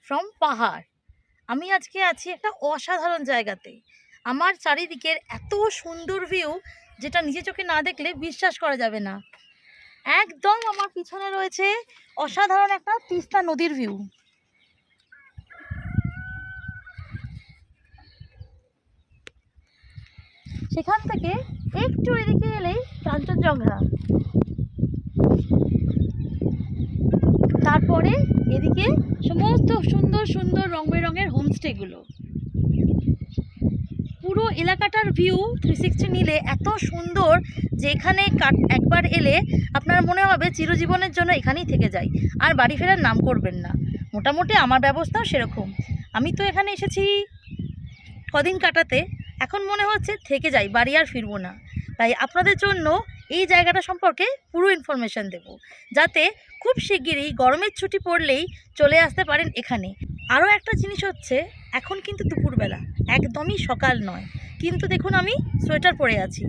From পাহাড়। আমি আজকে আছি একটা অসাধারণ জায়গাতে। আমার চারিদিকের এত সুন্দর ভিউ, যেটা নিজে চোখে না দেখলে বিশ্বাস করা যাবে না। একদম আমার পিছনে রয়েছে অসাধারণ একটা তিস্তা নদীর ভিউ। সেখান থেকে একটু এদিকে এলেই কাঞ্চনজঙ্ঘা, তারপরে এদিকে সমস্ত সুন্দর সুন্দর রং বেরঙের হোমস্টেগুলো। পুরো এলাকাটার ভিউ 360 নিলে এত সুন্দর যে এখানে একবার এলে আপনার মনে হবে চিরজীবনের জন্য এখানেই থেকে যাই, আর বাড়ি ফেরার নাম করবেন না। মোটামুটি আমার ব্যবস্থাও সেরকম। আমি তো এখানে এসেছি কদিন কাটাতে, এখন মনে হচ্ছে থেকে যাই, বাড়ি আর ফিরবো না। তাই আপনাদের জন্য এই জায়গাটা সম্পর্কে পুরো ইনফরমেশান দেব, যাতে খুব শিগগিরই গরমের ছুটি পড়লেই চলে আসতে পারেন এখানে। আরও একটা জিনিস হচ্ছে, এখন কিন্তু দুপুরবেলা, একদমই সকাল নয়, কিন্তু দেখুন আমি সোয়েটার পরে আছি।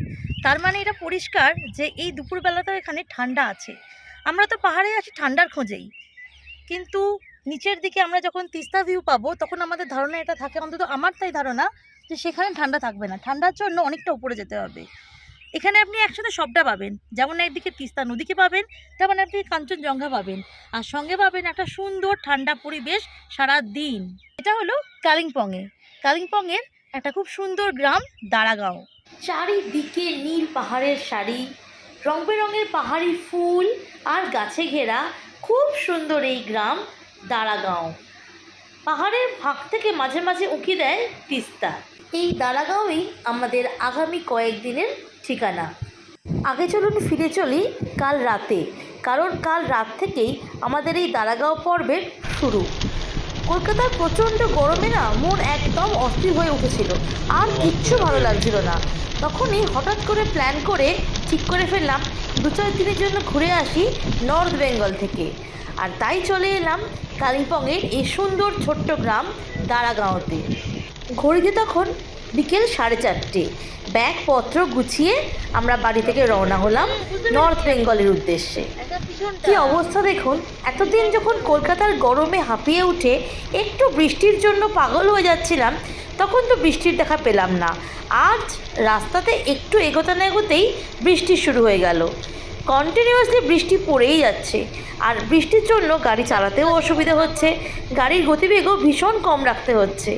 তার মানে এটা পরিষ্কার যে এই দুপুরবেলাতেও এখানে ঠান্ডা আছে। আমরা তো পাহাড়ে আছি ঠান্ডার খোঁজেই, কিন্তু নিচের দিকে আমরা যখন তিস্তা ভিউ পাবো তখন আমাদের ধারণা এটা থাকে, অন্তত আমার তাই ধারণা, যে সেখানে ঠান্ডা থাকবে না, ঠান্ডার জন্য অনেকটা উপরে যেতে হবে। এখানে আপনি একসাথে সবটা পাবেন, যেমন একদিকে তিস্তা নদীকে পাবেন, তেমন আপনি কাঞ্চনজঙ্ঘা পাবেন, আর সঙ্গে পাবেন একটা সুন্দর ঠান্ডা পরিবেশ সারা দিন। এটা হলো কালিম্পংয়ের একটা খুব সুন্দর গ্রাম দাঁড়াগাঁও। চারিদিকে নীল পাহাড়ের সারি, রং বেরঙের পাহাড়ি ফুল আর গাছে ঘেরা খুব সুন্দর এই গ্রাম দাঁড়াগাঁও। পাহাড়ের ফাঁক থেকে মাঝে মাঝে উঁকি দেয় তিস্তা। এই দাঁড়াগাঁওই আমাদের আগামী কয়েকদিনের ঠিকানা। আগে চলুন ফিরে চলি কাল রাতে, কারণ কাল রাত থেকেই আমাদের এই দাঁড়াগাঁও পর্বের শুরু। কলকাতার প্রচণ্ড গরমে না মন একদম অস্থির হয়ে উঠেছিল, আর কিচ্ছু ভালো লাগছিল না। তখনই হঠাৎ করে প্ল্যান করে ঠিক করে ফেললাম 2-4 দিনের জন্য ঘুরে আসি নর্থ বেঙ্গল থেকে। আর তাই চলে এলাম কালিম্পংয়ের এই সুন্দর ছোট্ট গ্রাম দাঁড়াগাঁওতে। ঘড়িতে তখন বিকেল 4:30। ব্যাগপত্র গুছিয়ে আমরা বাড়ি থেকে রওনা হলাম নর্থ বেঙ্গলের উদ্দেশ্যে। কি অবস্থা দেখুন, এতদিন যখন কলকাতার গরমে হাঁপিয়ে উঠে একটু বৃষ্টির জন্য পাগল হয়ে যাচ্ছিলাম, তখন তো বৃষ্টির দেখা পেলাম না। আজ রাস্তাতে একটু এগোতে না এগোতেই বৃষ্টি শুরু হয়ে গেল। কন্টিনিউয়াসলি বৃষ্টি পড়েই যাচ্ছে, আর বৃষ্টির জন্য গাড়ি চালাতেও অসুবিধা হচ্ছে, গাড়ির গতিবেগও ভীষণ কম রাখতে হচ্ছে।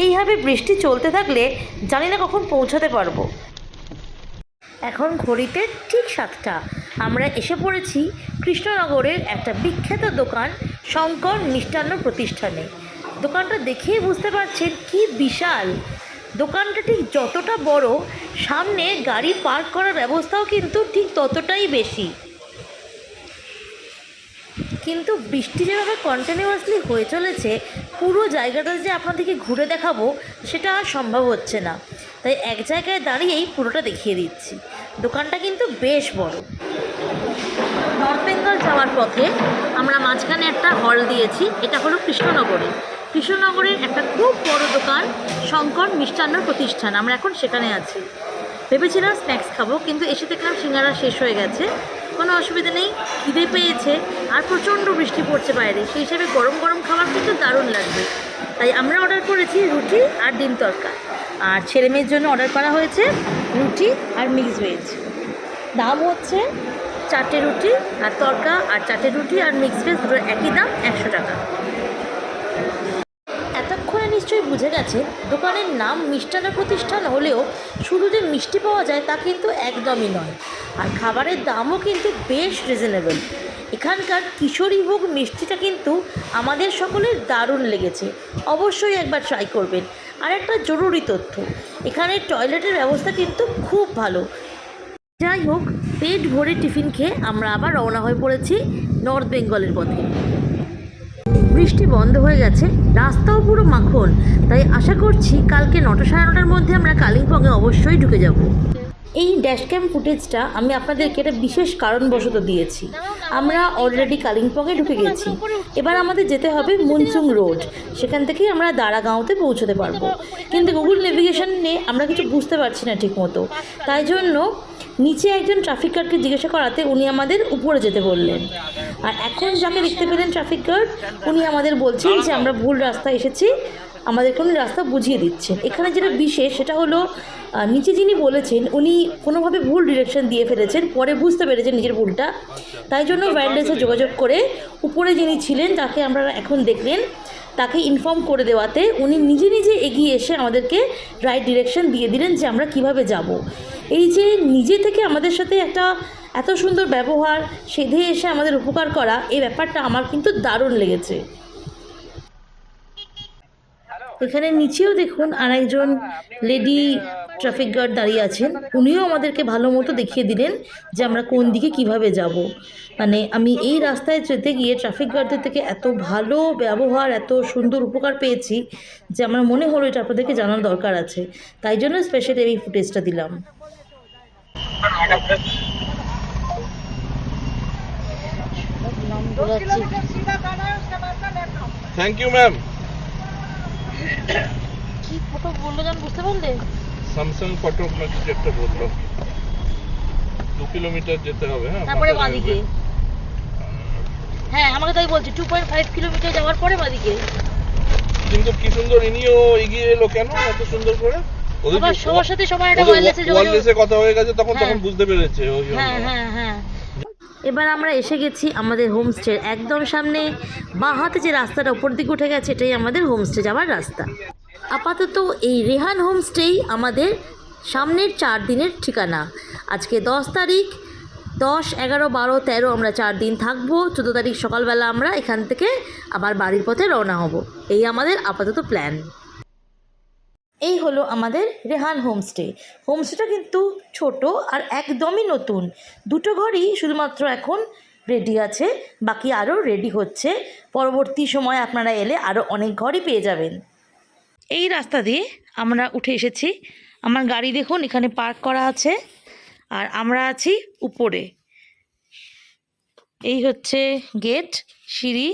এইভাবে বৃষ্টি চলতে থাকলে জানি না কখন পৌঁছাতে পারবো। এখন ঘড়িতে ঠিক 7টা। আমরা এসে পড়েছি কৃষ্ণনগরের একটা বিখ্যাত দোকান শঙ্কর মিষ্টান্ন প্রতিষ্ঠানে। দোকানটা দেখেই বুঝতে পারছেন কি বিশাল। দোকানটা ঠিক যতটা বড়, সামনে গাড়ি পার্ক করার ব্যবস্থাও কিন্তু ঠিক ততটাই বেশি। কিন্তু বৃষ্টি যেভাবে কন্টিনিউয়াসলি হয়ে চলেছে, পুরো জায়গাটা যে আপনাদেরকে ঘুরে দেখাবো সেটা আর সম্ভব হচ্ছে না। তাই এক জায়গায় দাঁড়িয়েই পুরোটা দেখিয়ে দিচ্ছি। দোকানটা কিন্তু বেশ বড়। নর্থ বেঙ্গল যাওয়ার পথে আমরা মাঝখানে একটা হল দিয়েছি, এটা হলো কৃষ্ণনগরের একটা খুব বড় দোকান শঙ্কর মিষ্টান্ন প্রতিষ্ঠান। আমরা এখন সেখানে আছি। ভেবেছিলাম স্ন্যাক্স খাবো, কিন্তু এসে দেখলাম সিঙ্গারা শেষ হয়ে গেছে। কোনো অসুবিধা নেই, খিদে পেয়েছে আর প্রচণ্ড বৃষ্টি পড়ছে বাইরে, সেই হিসেবে গরম গরম খাবার কিন্তু দারুণ লাগবে। তাই আমরা অর্ডার করেছি রুটি আর ডিম তড়কা, আর ছেলে মেয়ের জন্য অর্ডার করা হয়েছে রুটি আর মিক্সড ভেজ। দাম হচ্ছে 4টে রুটি আর তড়কা, আর 4টে রুটি আর মিক্সড ভেজ দুটো একই দাম, 100 টাকা। এতক্ষণে নিশ্চয়ই বুঝে গেছে দোকানের নাম মিষ্টান্ন প্রতিষ্ঠান হলেও শুধু যে মিষ্টি পাওয়া যায় তা কিন্তু একদমই নয়, আর খাবারের দামও কিন্তু বেশ রিজনেবল। এখানকার কিশোরীভোগ মিষ্টিটা কিন্তু আমাদের সকলের দারুণ লেগেছে, অবশ্যই একবার ট্রাই করবেন। আর একটা জরুরি তথ্য, এখানে টয়লেটের ব্যবস্থা কিন্তু খুব ভালো। যাই হোক, পেট ভরে টিফিন খেয়ে আমরা আবার রওনা হয়ে পড়েছি নর্থ বেঙ্গলের পথে। বৃষ্টি বন্ধ হয়ে গেছে, রাস্তাও পুরো মাখন, তাই আশা করছি কালকে 9টা সাড়ে 9টার মধ্যে আমরা কালিম্পংয়ে অবশ্যই ঢুকে যাব। এই ড্যাশক্যাম ফুটেজটা আমি আপনাদেরকে একটা বিশেষ কারণবশত দিয়েছি। আমরা অলরেডি কালিম্পংয়ে ঢুকে গেছি, এবার আমাদের যেতে হবে মুনসুং রোড, সেখান থেকেই আমরা দাঁড়াগাঁওতে পৌঁছতে পারবো। কিন্তু গুগল নেভিগেশনে আমরা কিছু বুঝতে পারছি না ঠিক মতো, তাই জন্য নিচে একজন ট্রাফিক গার্ডকে জিজ্ঞাসা করাতে উনি আমাদের উপরে যেতে বললেন। আর এখন যাকে দেখতে পেলেন ট্রাফিক গার্ড, উনি আমাদের বলছেন যে আমরা ভুল রাস্তায় এসেছি, আমাদেরকে উনি রাস্তা বুঝিয়ে দিচ্ছেন। এখানে যেটা বিশেষ সেটা হলো নিচে যিনি বলেছেন উনি কোনোভাবে ভুল ডিরেকশন দিয়ে ফেলেছেন, পরে বুঝতে পেরেছেন নিজের ভুলটা, তাই জন্য ওয়্যারলেসে যোগাযোগ করে উপরে যিনি ছিলেন তাকে আমরা এখন দেখলেন, তাকে ইনফর্ম করে দেওয়াতে উনি নিজে নিজে এগিয়ে এসে আমাদেরকে রাইট ডিরেকশন দিয়ে দিলেন যে আমরা কিভাবে যাব। এই যে নিজে থেকে আমাদের সাথে একটা এত সুন্দর ব্যবহার, সেধে এসে আমাদের উপকার করা, এই ব্যাপারটা আমার কিন্তু দারুণ লেগেছে। এখানে নিচেও দেখুন আর একজন লেডি ট্রাফিক গার্ড দাঁড়িয়ে আছেন, উনিও আমাদেরকে ভালো মতো দেখিয়ে দিলেন যে আমরা কোন দিকে কিভাবে যাব। মানে আমি এই রাস্তায় যেতে গিয়ে ট্রাফিক গার্ডদের থেকে এত ভালো ব্যবহার, এত সুন্দর উপকার পেয়েছি যে আমার মনে হলো এটা আপনাদেরকে জানার দরকার আছে, তাই জন্য স্পেশালি এই ফুটেজটা দিলাম। Thank you ma'am. কি ফটো বললো জান, বুঝতে পারলে? স্যামসাং ফটো আপনার কিছু একটা বললো, 2 কিলোমিটার যেতে হবে। হ্যাঁ, তারপরে বাঁদিকে। হ্যাঁ, আমাকে তাই বলছি 2.5 কিলোমিটার যাওয়ার পরে বাঁদিকে। কিন্তু কি সুন্দর ইনিও এগিয়ে এলো কেন এত সুন্দর করে? আবার সবার সাথে সবার একটা ওয়্যারলেসে কথা হয়ে গেছে, তখন বুঝতে পেরেছে ওই জন্য। হ্যাঁ। এবার আমরা এসে গেছি আমাদের হোমস্টে একদম সামনে। বাঁ হাতে যে রাস্তাটা উপর দিকে উঠে গেছে এটাই আমাদের হোমস্টে যাওয়ার রাস্তা। আপাতত এই রেহান হোমস্টেই আমাদের সামনের 4 দিনের ঠিকানা। আজকে 10 তারিখ, 10, 11, 12, 13 আমরা 4 দিন থাকবো। 14 তারিখ সকালবেলা আমরা এখান থেকে আবার বাড়ির পথে রওনা হব। এই আমাদের আপাতত প্ল্যান। এই হলো আমাদের রেহান হোমস্টে। হোমস্টেটা কিন্তু ছোট আর একদমই নতুন। 2টো ঘরই শুধুমাত্র এখন রেডি আছে, বাকি আরও রেডি হচ্ছে। পরবর্তী সময় আপনারা এলে আরও অনেক ঘরই পেয়ে যাবেন। এই রাস্তা দিয়ে আমরা উঠে এসেছি। আমার গাড়ি দেখুন এখানে পার্ক করা আছে, আর আমরা আছি উপরে। এই হচ্ছে গেট, সিঁড়ি।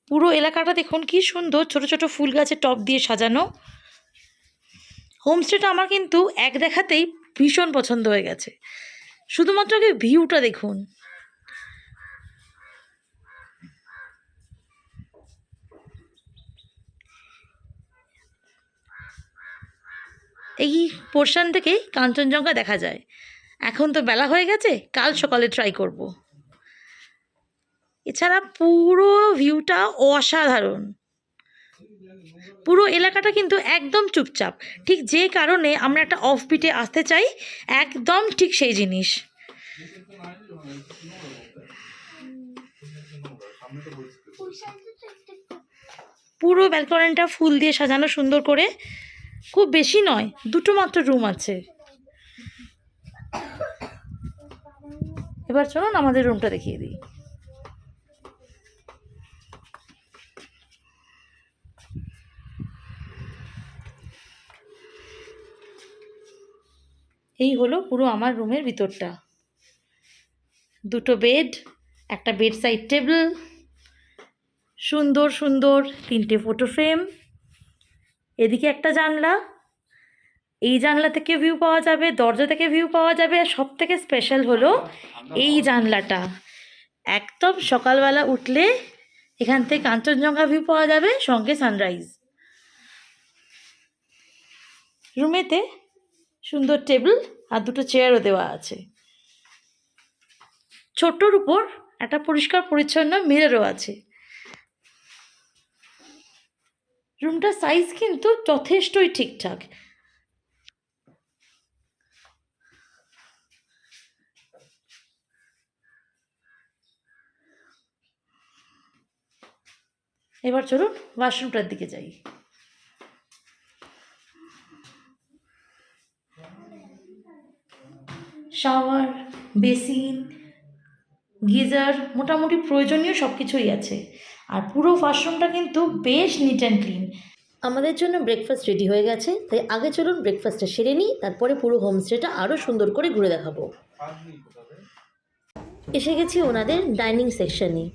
পুরো এলাকাটা দেখুন কি সুন্দর, ছোট ছোট ফুল গাছের টব দিয়ে সাজানো। হোমস্টেটা আমার কিন্তু এক দেখাতেই ভীষণ পছন্দ হয়ে গেছে। শুধুমাত্র আগে ভিউটা দেখুন। এই পোর্শন থেকেই কাঞ্চনজঙ্ঘা দেখা যায়। এখন তো বেলা হয়ে গেছে, কাল সকালে ট্রাই করব। এছাড়া পুরো ভিউটা অসাধারণ। পুরো এলাকাটা কিন্তু একদম চুপচাপ, ঠিক যে কারণে আমরা একটা অফবিটে আসতে চাই, একদম ঠিক সেই জিনিস। পুরো ব্যালকনিটা ফুল দিয়ে সাজানো সুন্দর করে। খুব বেশি নয়, 2টো মাত্র রুম আছে। এবার চলুন আমাদের রুমটা দেখিয়ে দিই। এই হলো পুরো আমার রুমের ভিতরটা। 2টো বেড, একটা বেড সাইড টেবিল, সুন্দর সুন্দর 3টে ফটো ফ্রেম, এদিকে একটা জানলা, এই জানলা থেকে ভিউ পাওয়া যাবে, দরজা থেকে ভিউ পাওয়া যাবে। আর সব থেকে স্পেশাল হলো এই জানলাটা, একদম সকালবেলা উঠলে এখান থেকে কাঞ্চনজঙ্ঘা ভিউ পাওয়া যাবে, সঙ্গে সানরাইজ। রুমেতে সুন্দর টেবিল আর 2টো চেয়ারও দেওয়া আছে। ছোট্টর উপর একটা পরিষ্কার পরিচ্ছন্ন মিররও আছে। রুমটার সাইজ কিন্তু যথেষ্টই ঠিকঠাক। এবার চলুন ওয়াশরুমটার দিকে যাই। শাওয়ার, বেসিন, গিজার, মোটামুটি প্রয়োজনীয় সব কিছুই আছে। আর পুরো ওয়াশরুমটা কিন্তু বেশ নিট অ্যান্ড ক্লিন। আমাদের জন্য ব্রেকফাস্ট রেডি হয়ে গেছে, তাই আগে চলুন ব্রেকফাস্টটা সেরে নিই, তারপরে পুরো হোমস্টেটা আরও সুন্দর করে ঘুরে দেখাবো। এসে গেছি ওনাদের ডাইনিং সেকশানে।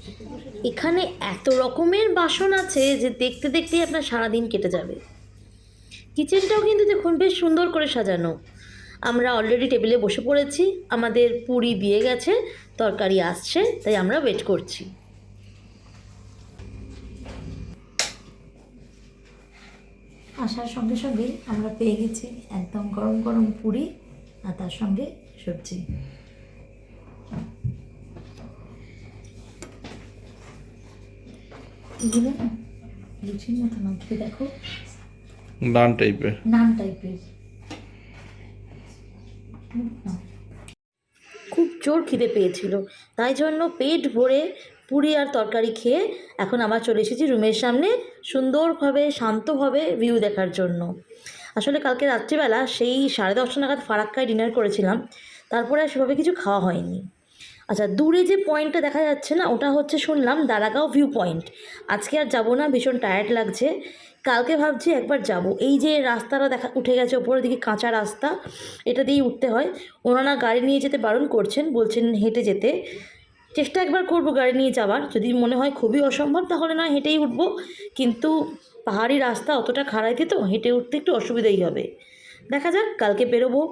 এখানে এত রকমের বাসন আছে যে দেখতে দেখতেই আপনার সারাদিন কেটে যাবে। কিচেনটাও কিন্তু দেখুন বেশ সুন্দর করে সাজানো। আমরা অলরেডি টেবিলে বসে পড়েছি, আমাদের পুরি দিয়ে গেছে, তরকারি আসছে, তাই আমরা ওয়েট করছি। আসার সঙ্গে সঙ্গেই আমরা পেয়ে গেছি একদম গরম গরম পুরি আর তার সঙ্গে সবজি। এগুলো না লুচির মতো না, খেয়ে দেখো, নান টাইপের। খুব জোর খিদে পেয়েছিল, তাই জন্য পেট ভরে পুরি আর তরকারি খেয়ে এখন আবার চলে এসেছি রুমের সামনে সুন্দরভাবে শান্তভাবে ভিউ দেখার জন্য। আসলে কালকে রাত্রিবেলা সেই 10:30 নাগাদ ফারাক্কায় ডিনার করেছিলাম, তারপরে আর সেভাবে কিছু খাওয়া হয়নি। আচ্ছা, দূরে যে পয়েন্টটা দেখা যাচ্ছে না, ওটা হচ্ছে শুনলাম দারাগাঁও ভিউ পয়েন্ট। আজকে আর যাবো না, ভীষণ টায়ার্ড লাগছে। কালকে ভাবছি একবার যাব। এই যে রাস্তাটা উঠে গেছে ওপরের দিকে, কাঁচা রাস্তা, এটা দিয়েই উঠতে হয়। ওনারা গাড়ি নিয়ে যেতে বারণ করছেন, বলছেন হেঁটে যেতে। চেষ্টা একবার করব গাড়ি নিয়ে যাওয়ার, যদি মনে হয় খুবই অসম্ভব তাহলে নয় হেঁটেই উঠবো, কিন্তু পাহাড়ি রাস্তা অতটা খাড়াইতে তো হেঁটে উঠতে একটু অসুবিধাই হবে। দেখা যাক, কালকে বেরোবো।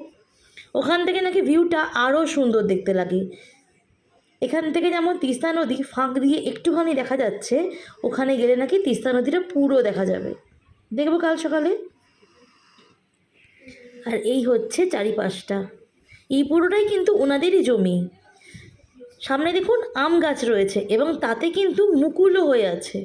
ওখান থেকে নাকি ভিউটা আরও সুন্দর দেখতে লাগে। এখান থেকে যেমন তিস্তা নদী ফাঁক দিয়ে একটুখানি দেখা যাচ্ছে, ওখানে গেলে নাকি তিস্তা নদীটা পুরো দেখা যাবে। দেখবো কাল সকালে। আর এই হচ্ছে চারিপাশটা, এই পুরোটাই কিন্তু ওনাদেরই জমি। সামনে দেখুন আম গাছ রয়েছে এবং তাতে কিন্তু মুকুলও হয়ে আছে।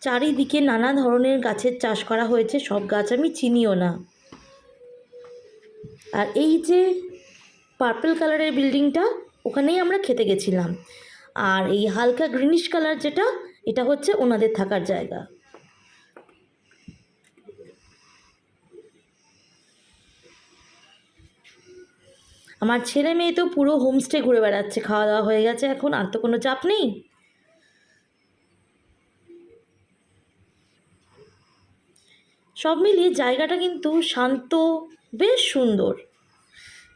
চারিদিকে নানা ধরনের গাছের চাষ করা হয়েছে, সব গাছ আমি চিনিও না। আর এই যে পার্পল কালারের বিল্ডিংটা, ওখানেই আমরা খেতে গেছিলাম। আর এই হালকা গ্রিনিশ কালার যেটা, এটা হচ্ছে ওনাদের থাকার জায়গা। আমার ছেলে মেয়ে তো পুরো হোমস্টে ঘুরে বেড়াচ্ছে, খাওয়া দাওয়া হয়ে গেছে এখন, আর তো কোনো চাপ নেই। সব মিলিয়ে জায়গাটা কিন্তু শান্ত, বেশ সুন্দর।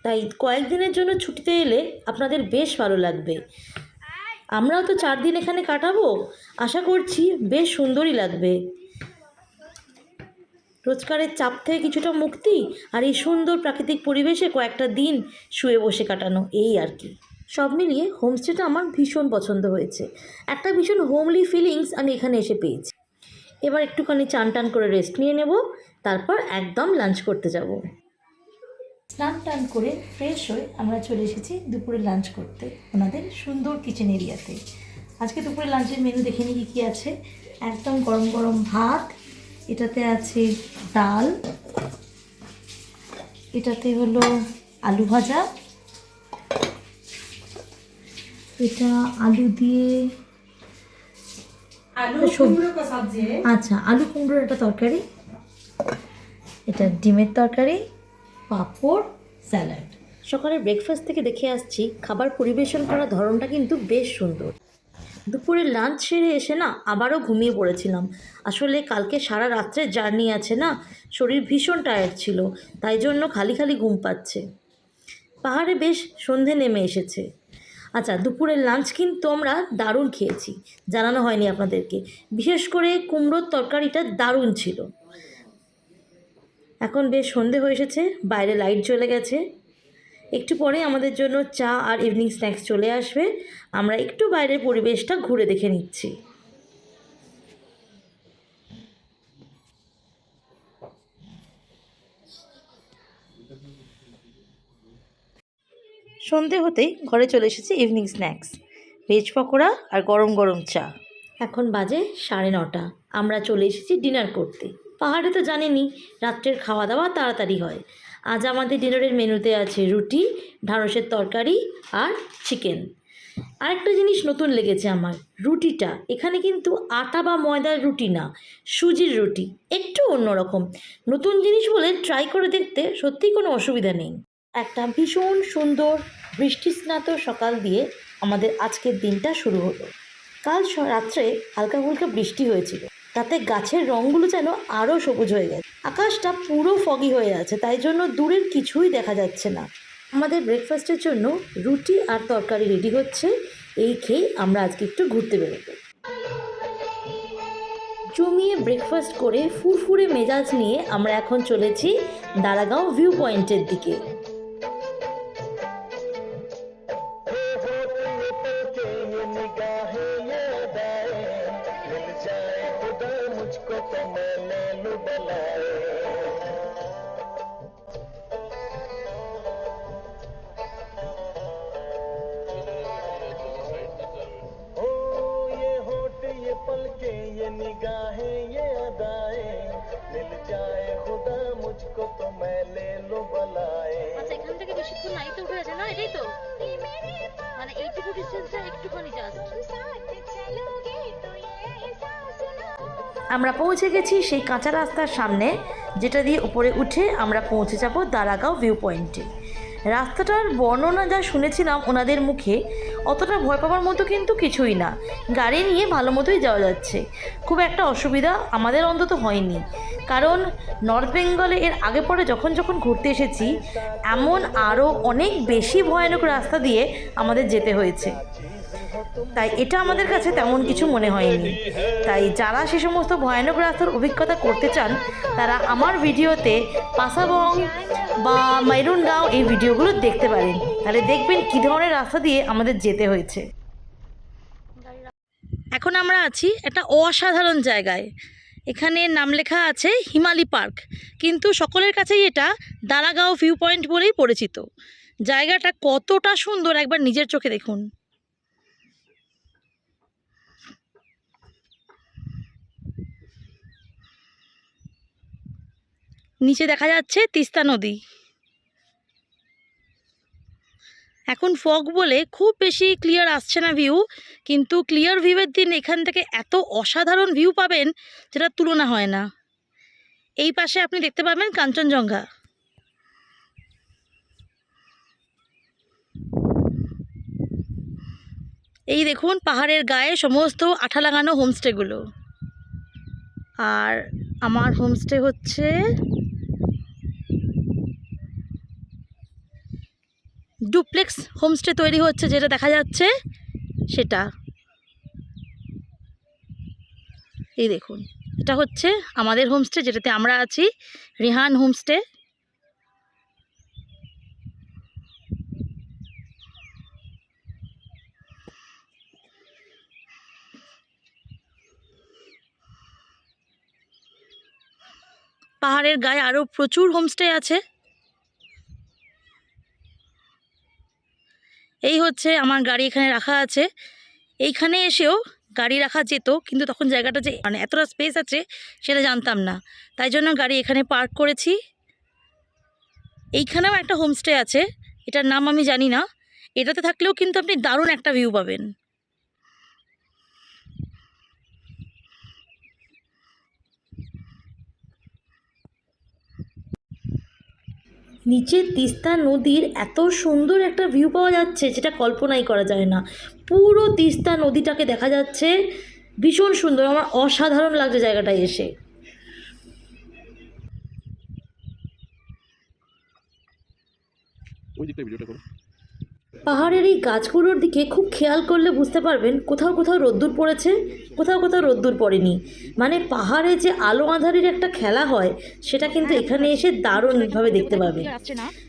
তাই কয়েকদিনের জন্য ছুটিতে এলে আপনাদের বেশ ভালো লাগবে। আমরাও তো 4 দিন এখানে কাটাবো, আশা করছি বেশ সুন্দরই লাগবে। রোজকারের চাপ থেকে কিছুটা মুক্তি, আর এই সুন্দর প্রাকৃতিক পরিবেশে কয়েকটা দিন শুয়ে বসে কাটানো, এই আর কি। সব মিলিয়ে হোমস্টেটা আমার ভীষণ পছন্দ হয়েছে। একটা ভীষণ হোমলি ফিলিংস আমি এখানে এসে পেয়েছি। এবার একটুখানি চান টান করে রেস্ট নিয়ে নেব, তারপর একদম লাঞ্চ করতে যাব। স্নান টান করে ফ্রেশ হয়ে আমরা চলে এসেছি দুপুরে লাঞ্চ করতে ওনাদের সুন্দর কিচেন এরিয়াতে। আজকে দুপুরে লাঞ্চের মেনু দেখে নিই কী আছে। একদম গরম গরম ভাত, এটাতে আছে ডাল, এটাতে হলো আলু ভাজা, এটা আলু দিয়ে আচ্ছা আলু কুমড়োর একটা তরকারি, এটা ডিমের তরকারি, পাঁপড়, স্যালাড। সকালের ব্রেকফাস্ট থেকে দেখে আসছি খাবার পরিবেশন করার ধরনটা কিন্তু বেশ সুন্দর। দুপুরে লাঞ্চ সেরে এসে না আবারও ঘুমিয়ে পড়েছিলাম। আসলে কালকে সারা রাত্রে জার্নি আছে না, শরীর ভীষণ টায়ার্ড ছিল, তাই জন্য খালি খালি ঘুম পাচ্ছে। পাহাড়ে বেশ সন্ধে নেমে এসেছে। আচ্ছা, দুপুরের লাঞ্চ কিন্তু আমরা দারুণ খেয়েছি, জানানো হয়নি আপনাদেরকে। বিশেষ করে কুমড়োর তরকারিটা দারুণ ছিল। এখন বেশ সন্ধে হয়ে এসেছে, বাইরে লাইট জ্বলে গেছে। একটু পরে আমাদের জন্য চা আর ইভিনিং স্ন্যাক্স চলে আসবে। আমরা একটু বাইরের পরিবেশটা ঘুরে দেখে নিচ্ছি। সন্ধে হতেই ঘরে চলে এসেছি ইভিনিং স্ন্যাক্স, ভেজ পকোড়া আর গরম গরম চা। এখন বাজে 9:30, আমরা চলে এসেছি ডিনার করতে। পাহাড়ে তো জানেনই রাত্রের খাওয়া দাওয়া তাড়াতাড়ি হয়। আজ আমাদের ডিনারের মেনুতে আছে রুটি, ঢ্যাঁড়সের তরকারি আর চিকেন। আরেকটা জিনিস নতুন লেগেছে আমার, রুটিটা এখানে কিন্তু আটা বা ময়দার রুটি না, সুজির রুটি, একটু অন্যরকম। নতুন জিনিস বলে ট্রাই করে দেখতে সত্যিই কোনো অসুবিধা নেই। একটা ভীষণ সুন্দর বৃষ্টিস্নাত সকাল দিয়ে আমাদের আজকের দিনটা শুরু হলো। কাল রাত্রে হালকা হালকা বৃষ্টি হয়েছিল, তাতে গাছের রঙগুলো যেন আরও সবুজ হয়ে গেছে। আকাশটা পুরো ফগি হয়ে আছে, তাই জন্য দূরের কিছুই দেখা যাচ্ছে না। আমাদের ব্রেকফাস্টের জন্য রুটি আর তরকারি রেডি হচ্ছে, এই খেয়ে আমরা আজকে একটু ঘুরতে বেরোবো। জমিয়ে ব্রেকফাস্ট করে ফুরফুরে মেজাজ নিয়ে আমরা এখন চলেছি দারাগাঁও ভিউ পয়েন্টের দিকে। আচ্ছা, এখান থেকে বেশিক্ষণ নাইতে উঠে আছে না, এটাই তো মানে এইটুকু ডিস্টেন্সটা একটুখানি জাস্ট। আমরা পৌঁছে গেছি সেই কাঁচা রাস্তার সামনে, যেটা দিয়ে উপরে উঠে আমরা পৌঁছে যাব দারাগাঁও ভিউ পয়েন্টে। রাস্তাটার বর্ণনা যা শুনেছিলাম ওনাদের মুখে, অতটা ভয় পাওয়ার মতো কিন্তু কিছুই না, গাড়ি নিয়ে ভালো মতোই যাওয়া যাচ্ছে, খুব একটা অসুবিধা আমাদের অন্তত হয়নি। কারণ নর্থ বেঙ্গলে এর আগে পরে যখন ঘুরতে এসেছি, এমন আরও অনেক বেশি ভয়ানক রাস্তা দিয়ে আমাদের যেতে হয়েছে, তাই এটা আমাদের কাছে তেমন কিছু মনে হয়নি। তাই যারা সে সমস্ত ভয়ানক রাস্তার অভিজ্ঞতা করতে চান, তারা আমার ভিডিওতে পাসাবং বা মাইরুনগাঁও এই ভিডিওগুলো দেখতে পারেন, তাহলে দেখবেন কী ধরনের রাস্তা দিয়ে আমাদের যেতে হয়েছে। এখন আমরা আছি একটা অসাধারণ জায়গায়। এখানে নাম লেখা আছে হিমালি পার্ক, কিন্তু সকলের কাছেই এটা দারাগাঁও ভিউ পয়েন্ট বলেই পরিচিত। জায়গাটা কতটা সুন্দর একবার নিজের চোখে দেখুন। নিচে দেখা যাচ্ছে তিস্তা নদী। এখন ফগ বলে খুব বেশি ক্লিয়ার আসছে না ভিউ, কিন্তু ক্লিয়ার ভিউয়ের দিন এখান থেকে এত অসাধারণ ভিউ পাবেন যেটা তুলনা হয় না। এই পাশে আপনি দেখতে পাবেন কাঞ্চনজঙ্ঘা। এই দেখুন পাহাড়ের গায়ে সমস্ত আঠা লাগানো হোমস্টেগুলো। আর আমার হোমস্টে হচ্ছে ডুপ্লেক্স হোমস্টে তৈরি হচ্ছে, যেটা দেখা যাচ্ছে সেটা। এই দেখুন, এটা হচ্ছে আমাদের হোমস্টে যেটাতে আমরা আছি, রেহান হোমস্টে। পাহাড়ের গায়ে আরও প্রচুর হোমস্টে আছে। এই হচ্ছে আমার গাড়ি এখানে রাখা আছে। এইখানে এসেও গাড়ি রাখা যেত, কিন্তু তখন জায়গাটা যে মানে এতটা স্পেস আছে সেটা জানতাম না, তাই জন্য গাড়ি এখানে পার্ক করেছি। এইখানেও একটা হোমস্টে আছে, এটার নাম আমি জানি না। এটাতে থাকলেও কিন্তু আপনি দারুণ একটা ভিউ পাবেন। নিচে তিস্তা নদীর এত সুন্দর একটা ভিউ পাওয়া যাচ্ছে যেটা কল্পনাই করা যায় না। পুরো তিস্তা নদীটাকে দেখা যাচ্ছে, ভীষণ সুন্দর। আমার অসাধারণ লাগছে জায়গাটায় এসে। পাহাড়ের এই গাছগুলোর দিকে খুব খেয়াল করলে বুঝতে পারবেন কোথাও কোথাও রোদ্দুর পড়েছে, কোথাও কোথাও রোদ্দুর পড়েনি। মানে পাহাড়ে যে আলো আঁধারির একটা খেলা হয়, সেটা কিন্তু এখানে এসে দারুণভাবে দেখতে পাবে।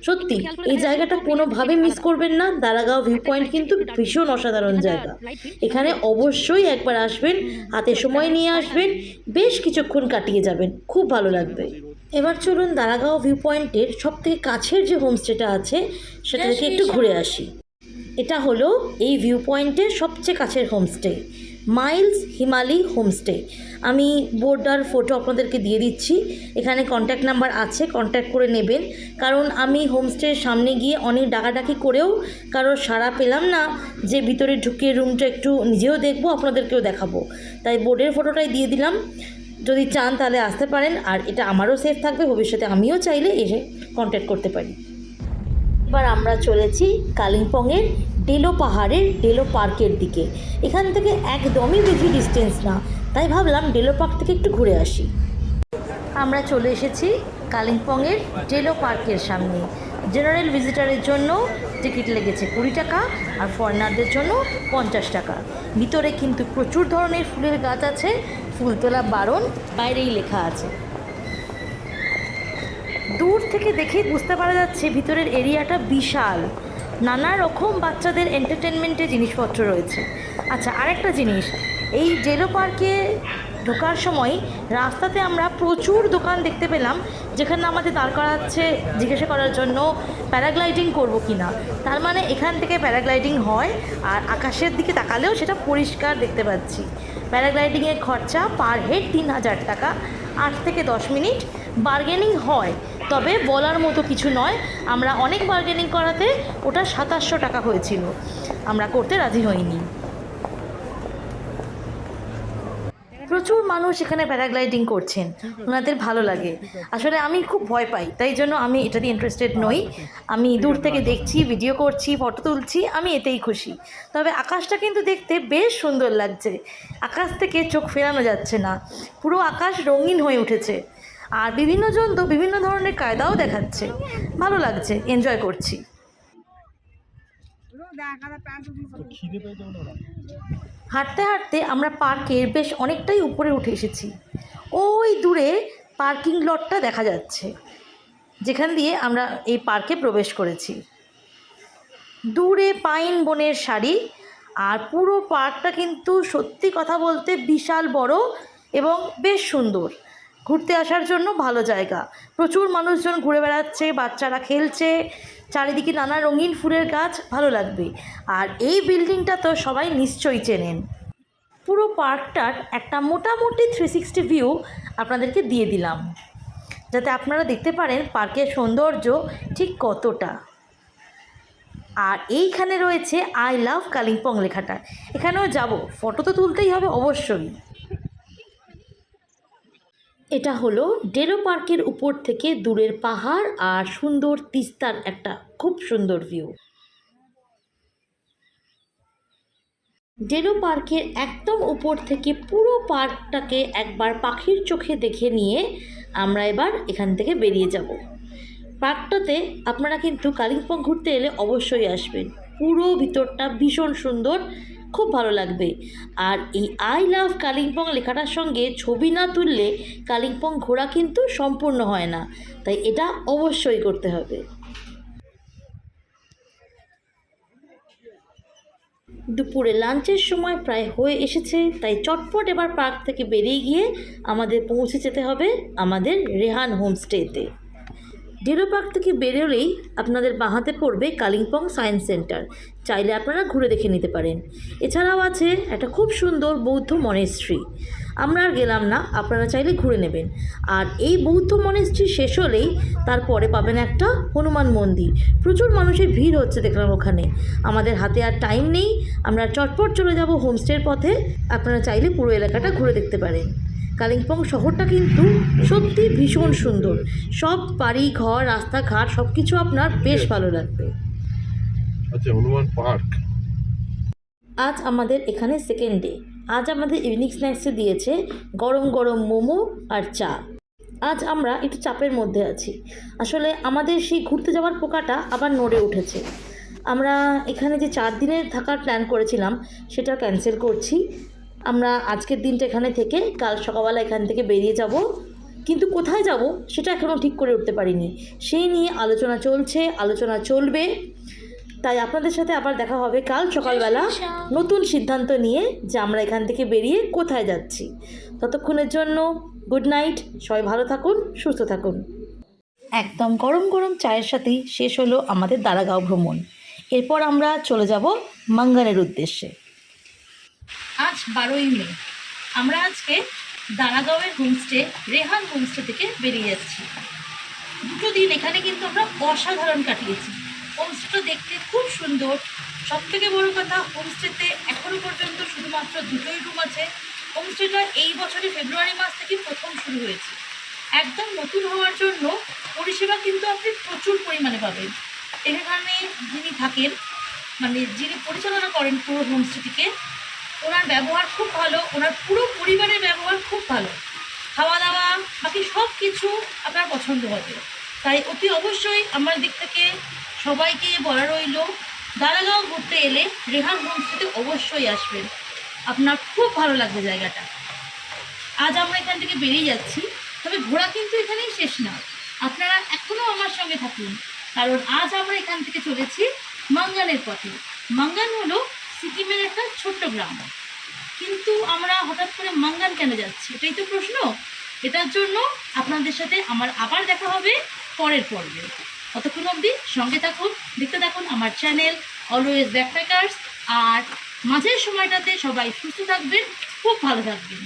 সত্যি এই জায়গাটা কোনোভাবে মিস করবেন না। দারাগাঁও ভিউ পয়েন্ট কিন্তু ভীষণ অসাধারণ জায়গা। এখানে অবশ্যই একবার আসবেন, হাতে সময় নিয়ে আসবেন, বেশ কিছুক্ষণ কাটিয়ে যাবেন, খুব ভালো লাগবে। এবার চলুন দারাগাঁও ভিউ পয়েন্টের সবথেকে কাছের যে হোমস্টেটা আছে সেটা থেকে একটু ঘুরে আসি। এটা হলো এই ভিউ পয়েন্টের সবচেয়ে কাছের হোমস্টে, মাইলস হিমালি হোমস্টে। আমি বোর্ডার ফটো আপনাদেরকে দিয়ে দিচ্ছি, এখানে কন্ট্যাক্ট নাম্বার আছে, কন্ট্যাক্ট করে নেবেন। কারণ আমি হোমস্টের সামনে গিয়ে অনেক ডাকাডাকি করেও কারোর সাড়া পেলাম না যে ভিতরে ঢুকে রুমটা একটু নিজেও দেখবো, আপনাদেরকেও দেখাবো, তাই বোর্ডের ফটোটাই দিয়ে দিলাম। যদি চান তাহলে আসতে পারেন, আর এটা আমারও সেফ থাকবে, ভবিষ্যতে আমিও চাইলে এসে কন্ট্যাক্ট করতে পারি। এবার আমরা চলেছি কালিম্পংয়ের ডেলো পাহাড়ের ডেলো পার্কের দিকে। এখান থেকে একদমই বেশি ডিস্টেন্স না, তাই ভাবলাম ডেলো পার্ক থেকে একটু ঘুরে আসি। আমরা চলে এসেছি কালিম্পংয়ের ডেলো পার্কের সামনে। জেনারেল ভিজিটারের জন্য টিকিট লেগেছে 20 টাকা, আর ফরেনারদের জন্য 50 টাকা। ভিতরে কিন্তু প্রচুর ধরনের ফুলের গাছ আছে, ফুল তোলা বারণ বাইরেই লেখা আছে। দূর থেকে দেখেই বুঝতে পারা যাচ্ছে ভিতরের এরিয়াটা বিশাল, নানা রকম বাচ্চাদের এন্টারটেনমেন্টের জিনিসপত্র রয়েছে। আচ্ছা, আরেকটা জিনিস, এই জেলো পার্কে ঢোকার সময় রাস্তাতে আমরা প্রচুর দোকান দেখতে পেলাম, যেখানে আমাদের দাঁড় করাচ্ছে জিজ্ঞাসা করার জন্য প্যারাগ্লাইডিং করব কি না। তার মানে এখান থেকে প্যারাগ্লাইডিং হয়, আর আকাশের দিকে তাকালেও সেটা পরিষ্কার দেখতে পাচ্ছি। প্যারাগ্লাইডিংয়ের খরচা পার হেড 3000 টাকা, 8 থেকে 10 মিনিট। বার্গেনিং হয়, তবে বলার মতো কিছু নয়। আমরা অনেক বার্গেনিং করাতে ওটা 2700 টাকা হয়েছিল, আমরা করতে রাজি হইনি। প্রচুর মানুষ এখানে প্যারাগ্লাইডিং করছেন, ওনাদের ভালো লাগে। আসলে আমি খুব ভয় পাই, তাই জন্য আমি এটাতে ইন্টারেস্টেড নই। আমি দূর থেকে দেখছি, ভিডিও করছি, ফটো তুলছি, আমি এতেই খুশি। তবে আকাশটা কিন্তু দেখতে বেশ সুন্দর লাগছে, আকাশ থেকে চোখ ফেরানো যাচ্ছে না, পুরো আকাশ রঙিন হয়ে উঠেছে। আর বিভিন্ন জন তো বিভিন্ন ধরনের কায়দাও দেখাচ্ছে, ভালো লাগছে, এনজয় করছি। হাঁটতে হাঁটতে আমরা পার্কের বেশ অনেকটাই উপরে উঠে এসেছি। ওই দূরে পার্কিং লটটা দেখা যাচ্ছে, যেখান দিয়ে আমরা এই পার্কে প্রবেশ করেছি। দূরে পাইন বনের সারি, আর পুরো পার্কটা কিন্তু সত্যি কথা বলতে বিশাল বড় এবং বেশ সুন্দর। ঘুরতে আসার জন্য ভালো জায়গা, প্রচুর মানুষজন ঘুরে বেড়াচ্ছে, বাচ্চারা খেলছে, চারিদিকে নানা রঙিন ফুলের গাছ, ভালো লাগবে। আর এই বিল্ডিংটা তো সবাই নিশ্চয়ই চেনেন। পুরো পার্কটার একটা মোটামুটি 360 ভিউ আপনাদেরকে দিয়ে দিলাম, যাতে আপনারা দেখতে পারেন পার্কের সৌন্দর্য ঠিক কতটা। আর এইখানে রয়েছে আই লাভ কালিম্পং লেখাটা, এখানেও যাব, ফটো তো তুলতেই হবে অবশ্যই। এটা হলো ডেলো পার্কের উপর থেকে দূরের পাহাড় আর সুন্দর তিস্তার একটা খুব সুন্দর ভিউ। ডেলো পার্কের একদম উপর থেকে পুরো পার্কটাকে একবার পাখির চোখে দেখে নিয়ে আমরা এবার এখান থেকে বেরিয়ে যাব। পার্কটাতে আপনারা কিন্তু কালিম্পং ঘুরতে এলে অবশ্যই আসবেন, পুরো ভিতরটা ভীষণ সুন্দর, খুব ভালো লাগবে। আর এই আই লাভ কালিম্পং লেখাটার সঙ্গে ছবি না তুললে কালিম্পং ঘোরা কিন্তু সম্পূর্ণ হয় না, তাই এটা অবশ্যই করতে হবে। দুপুরে লাঞ্চের সময় প্রায় হয়ে এসেছে, তাই চটপট এবার পার্ক থেকে বেরিয়ে গিয়ে আমাদের পৌঁছে যেতে হবে আমাদের রেহান হোমস্টেতে। ডেলো পার্ক থেকে বেরোলেই আপনাদের বাঁহাতে পড়বে কালিম্পং সায়েন্স সেন্টার, চাইলে আপনারা ঘুরে দেখে নিতে পারেন। এছাড়াও আছে একটা খুব সুন্দর বৌদ্ধ মনেস্ট্রি, আমরা আর গেলাম না, আপনারা চাইলে ঘুরে নেবেন। আর এই বৌদ্ধ মনেস্ট্রি শেষ হলেই তারপরে পাবেন একটা হনুমান মন্দির, প্রচুর মানুষের ভিড় হচ্ছে দেখলাম ওখানে। আমাদের হাতে আর টাইম নেই, আমরা চটপট চলে যাব হোমস্টের পথে। আপনারা চাইলে পুরো এলাকাটা ঘুরে দেখতে পারেন। কালিম্পং শহরটা কিন্তু সত্যি ভীষণ সুন্দর, সব বাড়ি ঘর রাস্তাঘাট সব কিছু আপনার বেশ ভালো লাগবে। আচ্ছা, হনুমান পার্ক আজ আমাদের এখানে সেকেন্ড ডে। আজ আমাদের ইভিনিং স্ন্যাক্সে দিয়েছে গরম গরম মোমো আর চা। আজ আমরা একটু চাপের মধ্যে আছি, আসলে আমাদের সেই ঘুরতে যাওয়ার পোকাটা আবার নড়ে উঠেছে। আমরা এখানে যে 4 দিনের থাকার প্ল্যান করেছিলাম সেটা ক্যান্সেল করছি। আমরা আজকের দিনটা এখানে থেকে কাল সকালবেলা এখান থেকে বেরিয়ে যাব, কিন্তু কোথায় যাব সেটা এখনও ঠিক করে উঠতে পারিনি, সেই নিয়ে আলোচনা চলছে, আলোচনা চলবে। তাই আপনাদের সাথে আবার দেখা হবে কাল সকালবেলা নতুন সিদ্ধান্ত নিয়ে যে আমরা এখান থেকে বেরিয়ে কোথায় যাচ্ছি। ততক্ষণের জন্য গুড নাইট, সবাই ভালো থাকুন, সুস্থ থাকুন। একদম গরম গরম চায়ের সাথেই শেষ হলো আমাদের দারাগাঁও ভ্রমণ। এরপর আমরা চলে যাব মাঙ্গানের উদ্দেশ্যে। আজ 12ই মে, আমরা আজকে দারাগাঁওয়ের হোমস্টে রেহান হোমস্টে থেকে বেরিয়ে যাচ্ছি। 2 দিন এখানে কিন্তু আমরা অসাধারণ কাটিয়েছি। হোমস্টেটা দেখতে খুব সুন্দর, সবথেকে বড় কথা হোমস্টেতে এখনও পর্যন্ত শুধুমাত্র 2টোই রুম আছে। হোমস্টেটা এই বছরের ফেব্রুয়ারি মাস থেকে প্রথম শুরু হয়েছে। একদম নতুন হওয়ার জন্য পরিষেবা কিন্তু আপনি প্রচুর পরিমাণে পাবেন। এখানে যিনি থাকেন, মানে যিনি পরিচালনা করেন পুরো হোমস্টেটিকে, ওনার ব্যবহার খুব ভালো, ওনার পুরো পরিবারের ব্যবহার খুব ভালো, খাওয়া দাওয়া বাকি সব কিছু আপনার পছন্দ হবে। তাই অতি অবশ্যই আমার দিক থেকে সবাইকে বলা রইল, দারাগাঁও ঘুরতে এলে রেহান হোমস্টেতে অবশ্যই আসবেন, আপনার খুব ভালো লাগবে জায়গাটা। আজ আমরা এখান থেকে বেরিয়ে যাচ্ছি, তবে ঘোরা কিন্তু এখানেই শেষ না। আপনারা এখনও আমার সঙ্গে থাকুন, কারণ আজ আমরা এখান থেকে চলেছি মাঙ্গানের পথে। মাঙ্গান হলো সিকিমের একটা ছোট্ট গ্রাম। কিন্তু আমরা হঠাৎ করে মাঙ্গান কেন যাচ্ছি, এটাই তো প্রশ্ন। এটার জন্য আপনাদের সাথে আমার আবার দেখা হবে পরের পর্বে। ততক্ষণ অবধি সঙ্গে থাকুন, দেখতে থাকুন আমার চ্যানেল অলওয়েজ ব্যাকপ্যাকার্স। আর মাঝের সময়টাতে সবাই সুস্থ থাকবেন, খুব ভালো থাকবেন।